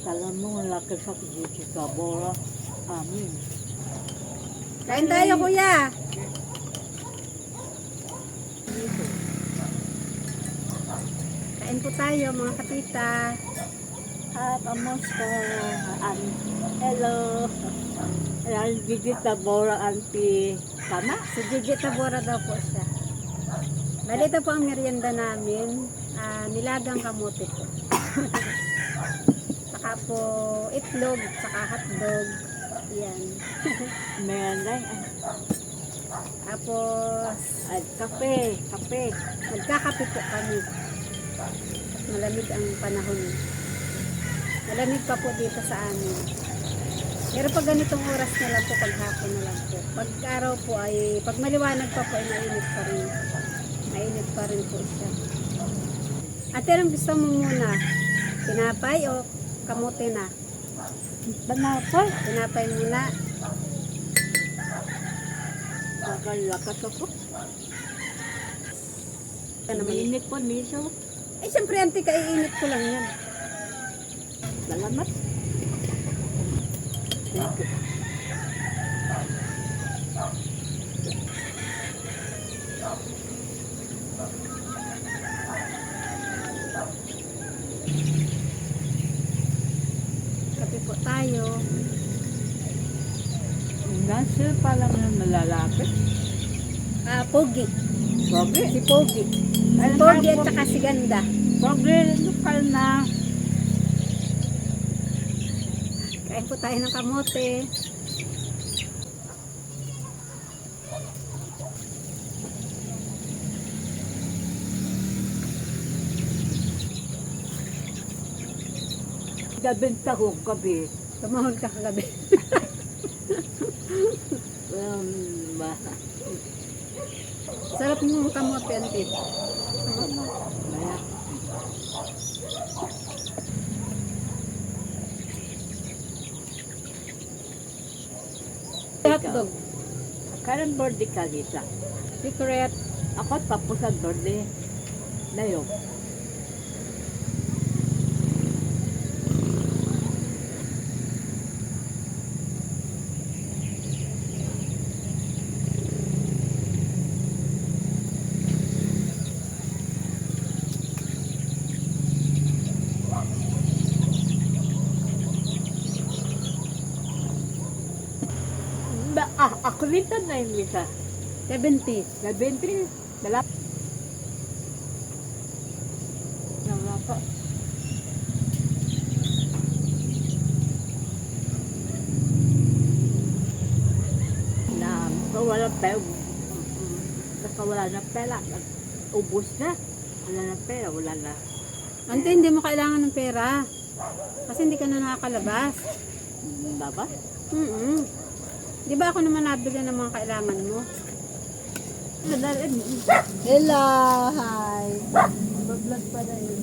Alam mo, laki sa Kabora. Amin. Kain tayo, kuya. Kain po tayo, mga katita. At amosta. Hello. Ayan, Gigi Kabora, auntie. Tama? Si Gigi Tabora daw po siya. Bali, ito po ang merienda namin. Nilagang kamote po. Saka po itlog, saka hotdog. Yan. Meron lang. Tapos, At kape. Kape. nagkakape po kami. Malamig ang panahon. Malamig pa po dito sa amin. Pero pag ganitong oras na lang po, paghapon na lang po. Pag araw po ay, pag maliwanag pa po ay mainit pa rin. Mainit pa rin po siya. Ate, anong gusto mo muna? Tinapay o kamote na? Banapay. Tinapay muna. Lakas ako. Ka naman. Mainit po, miso. Ay, siyempre, ante, kaiinit ko lang yan. Salamat. Thank you. Kape po tayo. Nasa palang malalapit. Pogi. Sabi. Si Pogi. Si Pogi at saka si Ganda. Sabi, lokal na. Kain po tayo ng kamote. Gabinta ko gabi. Tumahol ka kagabi. Ba? Sarap ng kamote, ante. Maya. Hotdog. Karan birthday ka, Lisa. Secret. Ako tapos ang birthday. Layo. Ako rin na yung Lisa. 70. Gabintri. Dala. Nangapa. Na, wala pera. Basta wala na pera. Ubus na. Wala na pera, wala na. Ante, hindi mo kailangan ng pera. Kasi hindi ka na nakakalabas. Baba? Di ba ako naman nabili ng mga kailangan mo? Madali. Hello! Hi! Mag-vlog pa na yun.